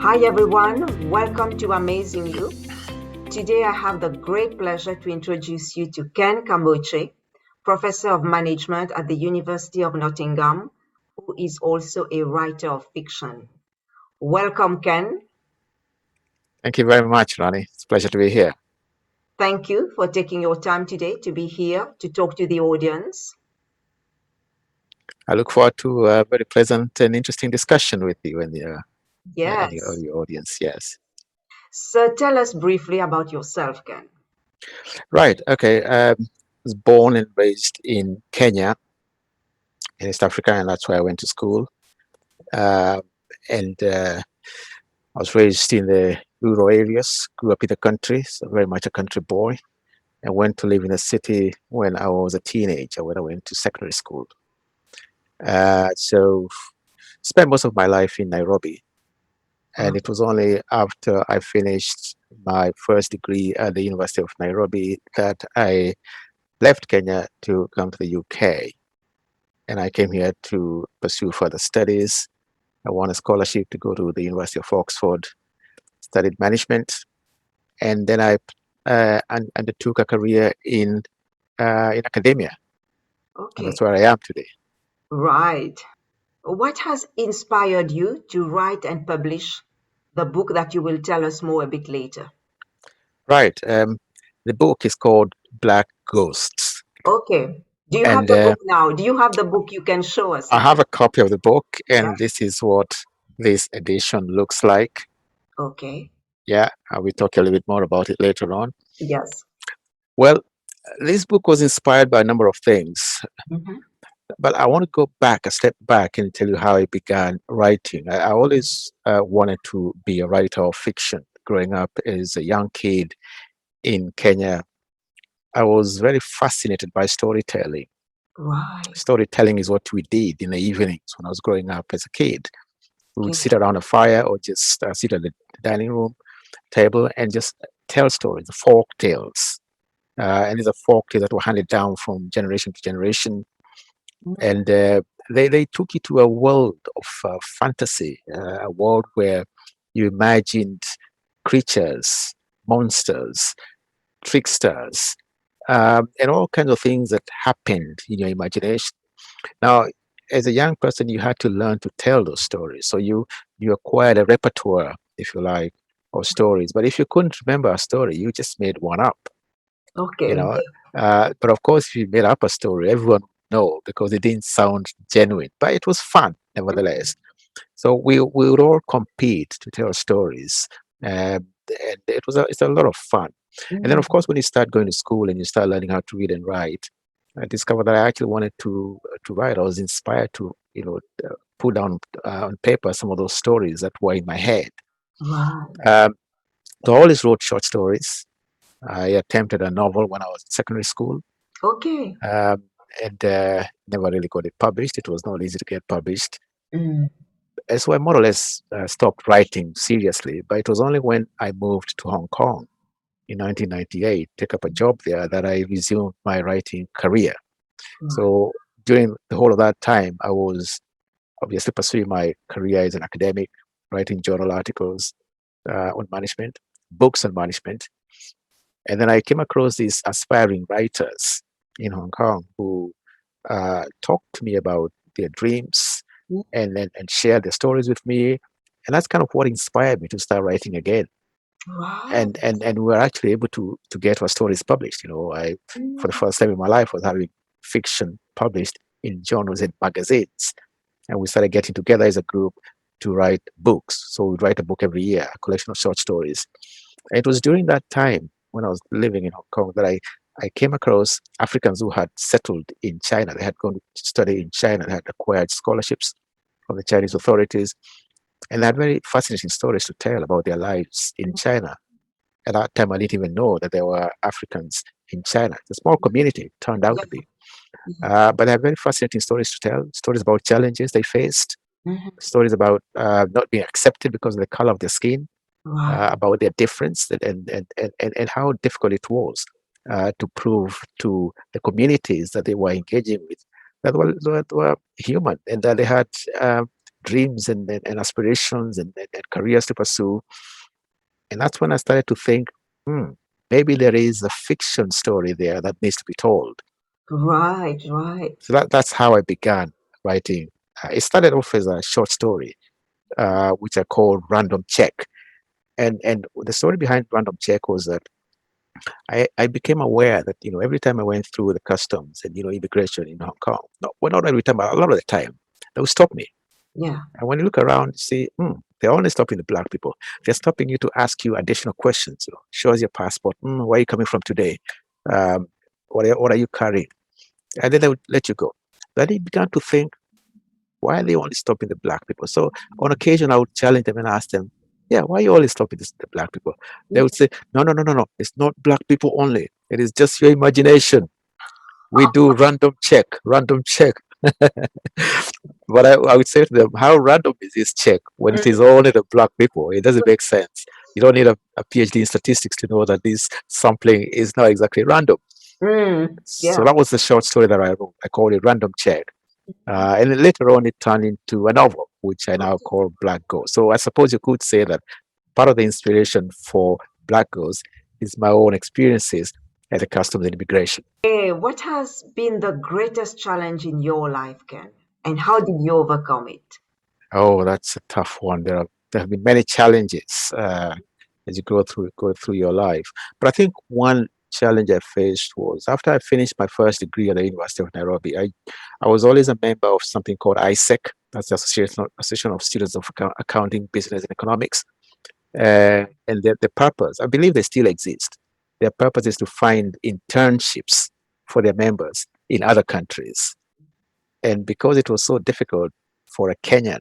Hi everyone, welcome to Amazing You. Today I have the great pleasure to introduce you to Ken Kamoche, Professor of Management at the University of Nottingham, who is also a writer of fiction. Welcome, Ken. Thank you very much, Rani. It's a pleasure to be here. Thank you for taking your time today to be here to talk to the audience. I look forward to a very pleasant and interesting discussion with you and Yes. your audience. Yes. So tell us briefly about yourself, Ken. Right. Okay. I was born and raised in Kenya, in East Africa, and that's where I went to school. And I was raised in the rural areas, grew up in the country, so very much a country boy. I went to live in a city when I was a teenager, when I went to secondary school. So spent most of my life in Nairobi. And it was only after I finished my first degree at the University of Nairobi that I left Kenya to come to the UK. And I came here to pursue further studies. I won a scholarship to go to the University of Oxford, studied management, and then I undertook a career in academia. Okay. And that's where I am today. Right. What has inspired you to write and publish the book that you will tell us more a bit later? Right. The book is called Black Ghosts. Okay. Do you have the book now? Do you have the book you can show us? I have a copy of the book, and Yeah. this is what this edition looks like. Okay. Yeah, we'll talk a little bit more about it later on. Yes. Well, this book was inspired by a number of things, but I want to go back, a step back, and tell you how I began writing. I always wanted to be a writer of fiction. Growing up as a young kid in Kenya, I was very fascinated by storytelling. Right. Storytelling is what we did in the evenings when I was growing up as a kid. We would sit around a fire or just sit at the dining room table and just tell stories, folk tales. And these are folk tales that were handed down from generation to generation. And they took you to a world of fantasy, a world where you imagined creatures, monsters, tricksters, and all kinds of things that happened in your imagination. Now, as a young person, you had to learn to tell those stories. So you acquired a repertoire, if you like, of stories. But if you couldn't remember a story, you just made one up. Okay. You know, but of course, if you made up a story, everyone would know because it didn't sound genuine. But it was fun, nevertheless. So we would all compete to tell stories, and it's a lot of fun. And then, of course, when you start going to school and you start learning how to read and write, I discovered that I actually wanted to write. I was inspired to put down on paper some of those stories that were in my head. Right. So I always wrote short stories. I attempted a novel when I was in secondary school. Okay. And never really got it published. It was not easy to get published. So I more or less stopped writing seriously. But it was only when I moved to Hong Kong in 1998, take up a job there, that I resumed my writing career. So during the whole of that time, I was obviously pursuing my career as an academic, writing journal articles on management, books on management. And then I came across these aspiring writers in Hong Kong who talked to me about their dreams and share their stories with me. And that's kind of what inspired me to start writing again. And we were actually able to get our stories published. I, for the first time in my life, was having fiction published in journals and magazines. And we started getting together as a group to write books. So we'd write a book every year, a collection of short stories. And it was during that time when I was living in Hong Kong that I came across Africans who had settled in China. They had gone to study in China and had acquired scholarships from the Chinese authorities. And they had very fascinating stories to tell about their lives in China. At that time, I didn't even know that there were Africans in China. It's a small community, it turned out to be. But they had very fascinating stories to tell, stories about challenges they faced, stories about not being accepted because of the color of their skin, about their difference and how difficult it was to prove to the communities that they were engaging with that were human and that they had dreams and aspirations and careers to pursue. And that's when I started to think, maybe there is a fiction story there that needs to be told. Right, right. So that's how I began writing. It started off as a short story, which I called Random Check. And the story behind Random Check was that I became aware that, every time I went through the customs and, immigration in Hong Kong, not every time, but a lot of the time, they would stop me. Yeah. And when you look around, you see, they're only stopping the black people. They're stopping you to ask you additional questions. Show us your passport. Where are you coming from today? What are you carrying? And then they would let you go. Then he began to think, why are they only stopping the black people? So on occasion, I would challenge them and ask them, yeah, why are you always stopping the black people? They would say, no, it's not black people only. It is just your imagination. We do random check. But I would say to them, how random is this check when it is only the black people? It doesn't make sense. You don't need a PhD in statistics to know that this sampling is not exactly random. Yeah. So that was the short story that I wrote. I called it Random Check. And then later on, it turned into a novel, which I now call Black Ghost. So I suppose you could say that part of the inspiration for Black Ghost is my own experiences at the customs and immigration. Hey, what has been the greatest challenge in your life, Ken? And how did you overcome it? Oh, that's a tough one. There have been many challenges as you go through your life. But I think one challenge I faced was after I finished my first degree at the University of Nairobi. I was always a member of something called ISEC. That's the Association of Students of Accounting, Business, and Economics. And the purpose, I believe they still exist. Their purpose is to find internships for their members in other countries. And because it was so difficult for a Kenyan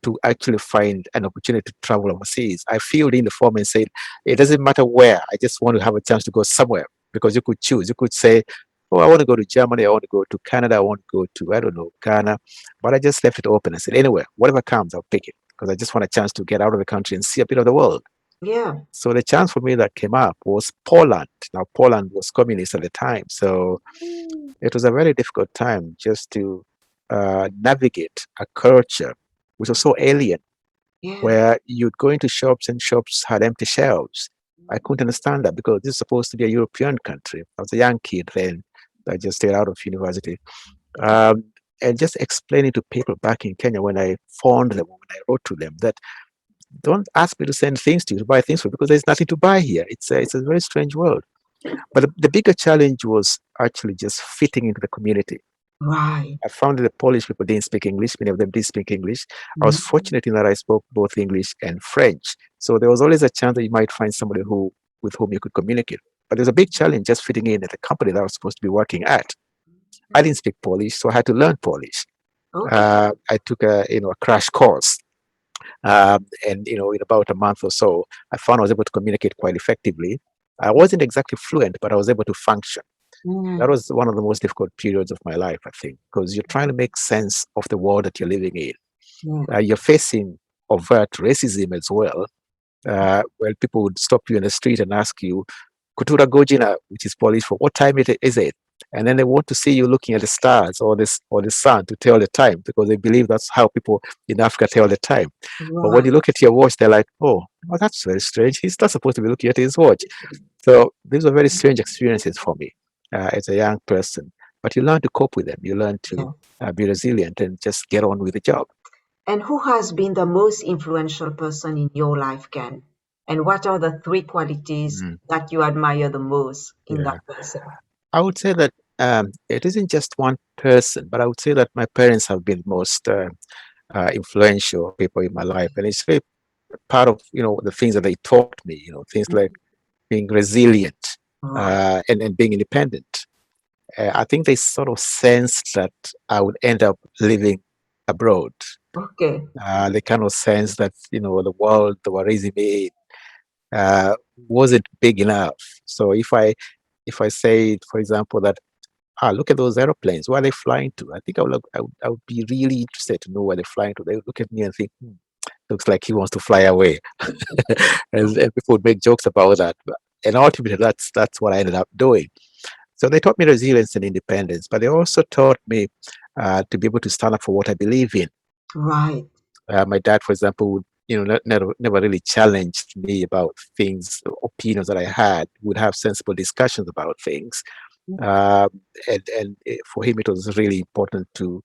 to actually find an opportunity to travel overseas, I filled in the form and said, it doesn't matter where, I just want to have a chance to go somewhere, because you could choose. You could say, oh, I want to go to Germany, I want to go to Canada, I want to go to, I don't know, Ghana. But I just left it open. I said, anywhere, whatever comes, I'll pick it, because I just want a chance to get out of the country and see a bit of the world. Yeah. So the chance for me that came up was Poland. Now, Poland was communist at the time. So it was a very difficult time just to navigate a culture which was so alien, where you'd go into shops and shops had empty shelves. I couldn't understand that, because this is supposed to be a European country. I was a young kid then. I just stayed out of university. And just explaining to people back in Kenya when I phoned them, when I wrote to them, that don't ask me to send things to you, to buy things for, because there's nothing to buy here. It's a very strange world. But the bigger challenge was actually just fitting into the community. Right. I found that the Polish people didn't speak English. Many of them did speak English. I was fortunate in that I spoke both English and French. So there was always a chance that you might find somebody with whom you could communicate. But there's a big challenge just fitting in at the company that I was supposed to be working at. I didn't speak Polish, so I had to learn Polish. I took a crash course. And in about a month or so, I found I was able to communicate quite effectively. I wasn't exactly fluent, but I was able to function. That was one of the most difficult periods of my life, I think, because you're trying to make sense of the world that you're living in. You're facing overt racism as well, where people would stop you in the street and ask you, Kutura Gojina, which is Polish for what time is it? And then they want to see you looking at the stars or the sun to tell the time, because they believe that's how people in Africa tell the time. But when you look at your watch, they're like, oh, well, that's very strange. He's not supposed to be looking at his watch. So these were very strange experiences for me as a young person. But you learn to cope with them. You learn to be resilient and just get on with the job. And who has been the most influential person in your life, Ken? And what are the 3 qualities that you admire the most in that person? I would say that it isn't just one person, but I would say that my parents have been most influential people in my life. And it's very part of, the things that they taught me, things like being resilient and being independent. I think they sort of sensed that I would end up living abroad. Okay. They kind of sensed that, the world they were raising me in wasn't big enough. So if I say, for example, that, look at those aeroplanes, where are they flying to? I think I would be really interested to know where they're flying to. They would look at me and think, looks like he wants to fly away. and people would make jokes about that. And ultimately, that's what I ended up doing. So they taught me resilience and independence, but they also taught me to be able to stand up for what I believe in. Right. My dad, for example, would never really challenged me about things, opinions that I had. Would have sensible discussions about things, um, and for him it was really important to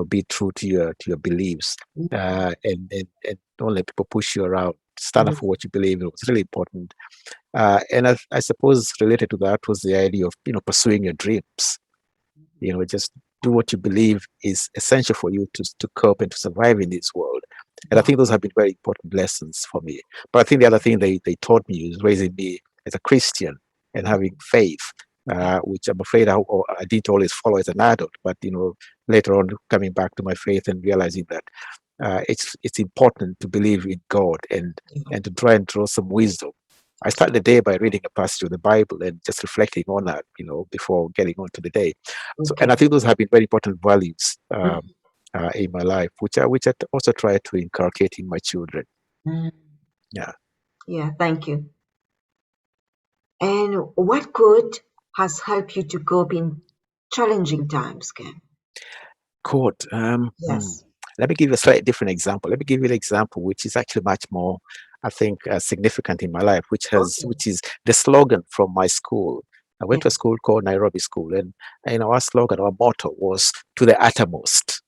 be true to your beliefs, and don't let people push you around. Stand up for what you believe. It was really important, and I suppose related to that was the idea of pursuing your dreams. Just do what you believe is essential for you to cope and to survive in this world. And I think those have been very important lessons for me. But I think the other thing they taught me is raising me as a Christian and having faith, which I'm afraid I didn't always follow as an adult. But later on, coming back to my faith and realizing that it's important to believe in God and to try and draw some wisdom. I started the day by reading a passage of the Bible and just reflecting on that, before getting on to the day. So, and I think those have been very important values in my life, which I also try to inculcate in my children. Yeah. Yeah, thank you. And what quote has helped you to cope in challenging times, Ken? Quote. Yes. Let me give you a slightly different example. Let me give you an example which is actually much more, I think, significant in my life, Okay. which is the slogan from my school. I went to a Yes. school called Nairobi School, and our slogan, our motto was "To the uttermost,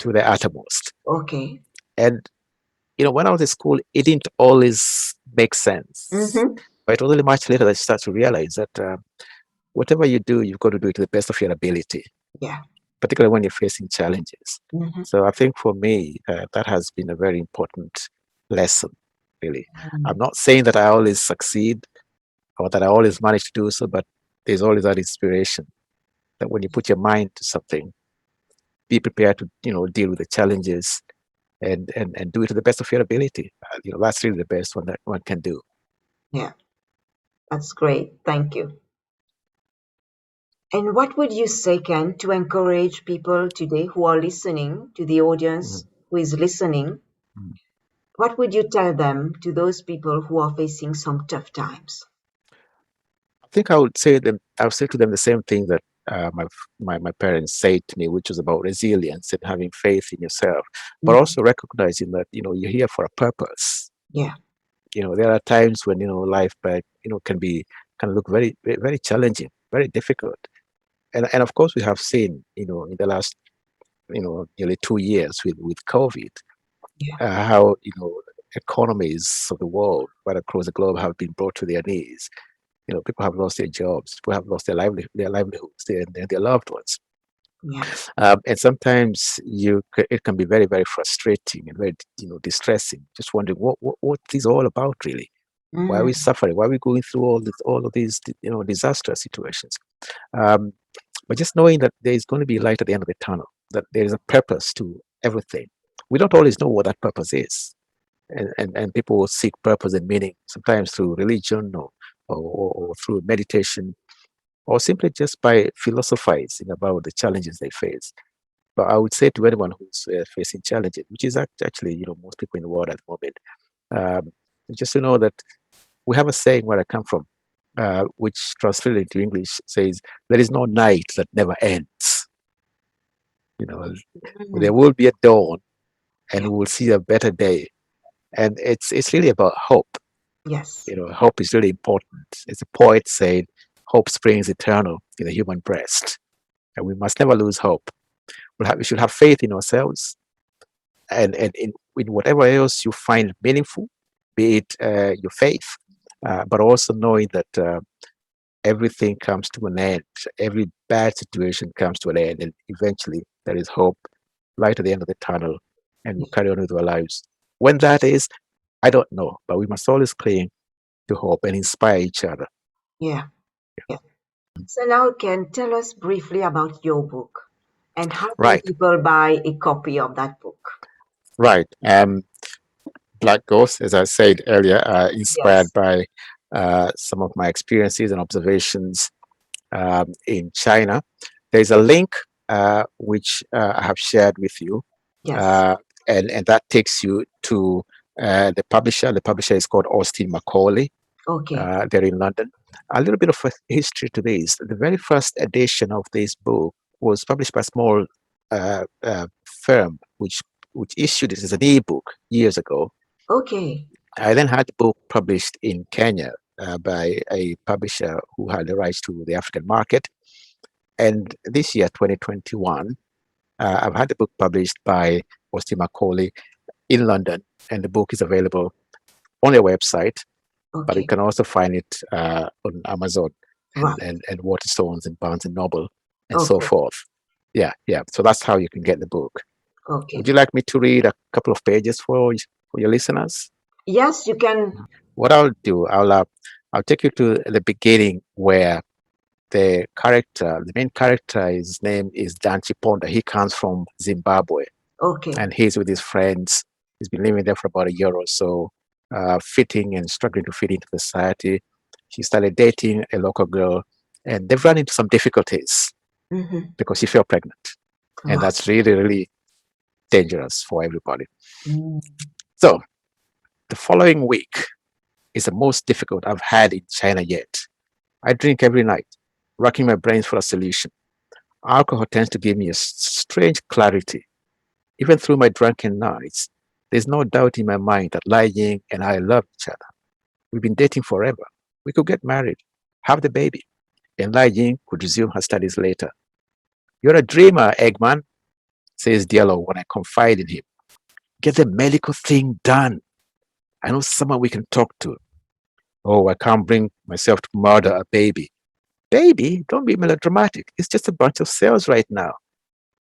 to the uttermost." Okay. And when I was in school, it didn't always make sense. Mm-hmm. But it was only much later that I started to realize that whatever you do, you've got to do it to the best of your ability, Yeah. particularly when you're facing challenges. Mm-hmm. So I think for me, that has been a very important lesson, really. I'm not saying that I always succeed or that I always manage to do so, but there's always that inspiration that when you put your mind to something, be prepared to, deal with the challenges and do it to the best of your ability. That's really the best one that one can do. Yeah, that's great. Thank you. And what would you say, Ken, to encourage people today who are listening, to the audience Mhm. who is listening? Mhm. What would you tell them, to those people who are facing some tough times? I think I would say to them the same thing that my parents said to me, which was about resilience and having faith in yourself, but also recognizing that you're here for a purpose. Yeah. There are times when life, can look very very challenging, very difficult, and of course we have seen in the last nearly 2 years with COVID, Yeah. how economies of the world right across the globe have been brought to their knees. People have lost their jobs, people have lost their livelihoods, their loved ones. Yeah. And sometimes it can be very, very frustrating and very, distressing. Just wondering what is all about, really. Why are we suffering? Why are we going through all of these, disastrous situations? Um, but just knowing that there is going to be light at the end of the tunnel, that there is a purpose to everything. We don't always know what that purpose is, and people will seek purpose and meaning sometimes through religion or through meditation, or simply just by philosophizing about the challenges they face. But I would say to anyone who's facing challenges, which is actually most people in the world at the moment, um, just to know that we have a saying where I come from, which translated into English says, "There is no night that never ends." You know, there will be a dawn, and Yeah. we will see a better day. And it's really about hope. Yes. Hope is really important. As a poet said, "Hope springs eternal in the human breast," and we must never lose hope. We should have faith in ourselves, and in whatever else you find meaningful, be it your faith, but also knowing that everything comes to an end. Every bad situation comes to an end, and eventually there is hope, light at the end of the tunnel, and we'll carry on with our lives. When that is, I don't know, but we must always cling to hope and inspire each other. Yeah. Yeah. So now, Ken, tell us briefly about your book and how can Right, people buy a copy of that book? right. Black Ghost, as I said earlier, inspired Yes. by some of my experiences and observations in China. There's a link which I have shared with you, Yes. uh, and that takes you to the publisher. The publisher is called Austin Macaulay. Okay. They're in London. A little bit of a history to this. The very first edition of this book was published by a small firm which which issued it as an ebook years ago. Okay. I then had the book published in Kenya by a publisher who had the rights to the African market. And this year, 2021, I've had the book published by Austin Macaulay in London, and the book is available on their website, but you Okay. can also find it on Amazon Right. and Waterstones and Barnes and Noble and so Okay. forth. Yeah. So that's how you can get the book. Okay. Would you like me to read a couple of pages for your listeners? Yes, you can. What I'll do, I'll take you to the beginning where the main character, his name is Dan Chiponda. He comes from Zimbabwe. Okay. And he's with his friends. He's been living there for about a year or so, fitting and struggling to fit into society. He started dating a local girl, and they've run into some difficulties because she fell pregnant. And Wow. that's really, really dangerous for everybody. Mm. So the following week is the most difficult I've had in China yet. I drink every night, racking my brains for a solution. Alcohol tends to give me a strange clarity. Even through my drunken nights, there's no doubt in my mind that Lai Ying and I love each other. We've been dating forever. We could get married, have the baby, and Lai Ying could resume her studies later. You're a dreamer, Eggman, says Diallo when I confide in him. Get the medical thing done. I know someone we can talk to. Oh, I can't bring myself to murder a baby. Baby, don't be melodramatic. It's just a bunch of cells right now.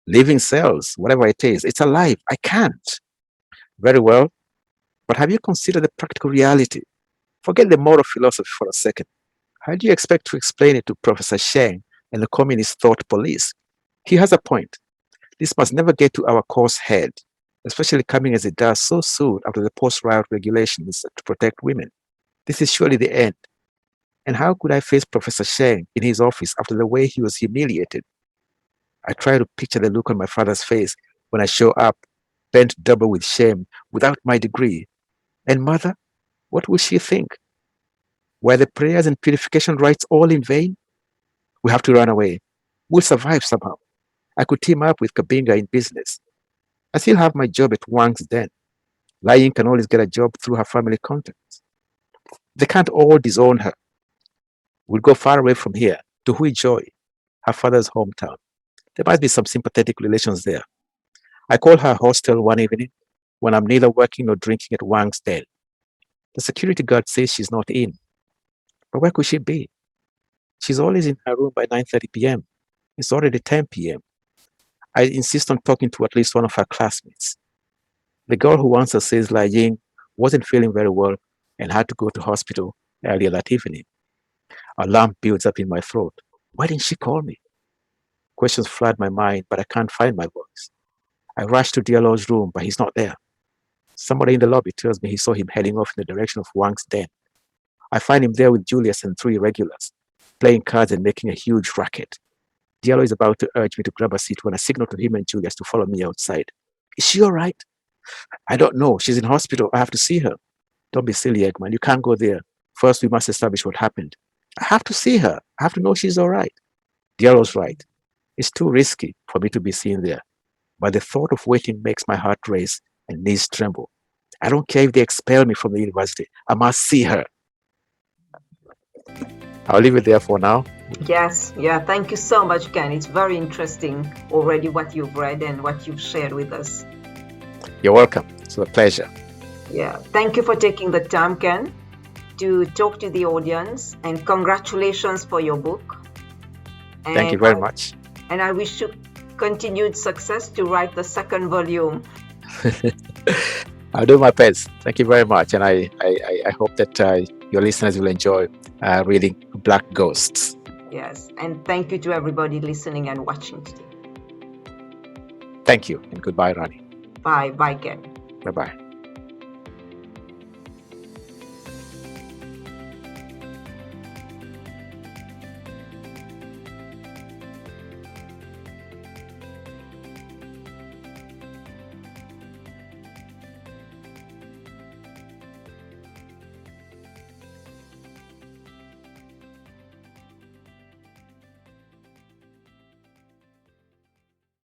Living cells, whatever it is, it's alive. I can't. Very well, but have you considered the practical reality? Forget the moral philosophy for a second. How do you expect to explain it to Professor Sheng and the Communist Thought Police? He has a point. This must never get to our coarse head, especially coming as it does so soon after the post-riot regulations to protect women. This is surely the end. And how could I face Professor Sheng in his office after the way he was humiliated? I try to picture the look on my father's face when I show up, bent double with shame, without my degree. And mother, what will she think? Were the prayers and purification rites all in vain? We have to run away. We'll survive somehow. I could team up with Kabinga in business. I still have my job at Wang's Den. Lai can always get a job through her family contacts. They can't all disown her. We'll go far away from here to Huijoy, her father's hometown. There must be some sympathetic relations there. I call her hostel one evening when I'm neither working nor drinking at Wang's Den. The security guard says she's not in. But where could she be? She's always in her room by 9:30 p.m. It's already 10 p.m. I insist on talking to at least one of her classmates. The girl who answers says Lai Ying wasn't feeling very well and had to go to hospital earlier that evening. A lump builds up in my throat. Why didn't she call me? Questions flood my mind, but I can't find my voice. I rush to Diallo's room, but he's not there. Somebody in the lobby tells me he saw him heading off in the direction of Wang's Den. I find him there with Julius and 3 regulars, playing cards and making a huge racket. Diallo is about to urge me to grab a seat when I signal to him and Julius to follow me outside. Is she all right? I don't know. She's in hospital. I have to see her. Don't be silly, Eggman. You can't go there. First, we must establish what happened. I have to see her. I have to know she's all right. Diallo's right. It's too risky for me to be seen there. But the thought of waiting makes my heart race and knees tremble. I don't care if they expel me from the university. I must see her. I'll leave it there for now. Yes, yeah, thank you so much, Ken. It's very interesting already what you've read and what you've shared with us. You're welcome. It's a pleasure. Yeah, thank you for taking the time, Ken, to talk to the audience, and congratulations for your book. Thank you very much. And I wish you continued success to write the 2nd volume. I'll do my best. Thank you very much. And I hope that your listeners will enjoy reading Black Ghosts. Yes. And thank you to everybody listening and watching today. Thank you. And goodbye, Rani. Bye. Bye, Ken. Bye-bye.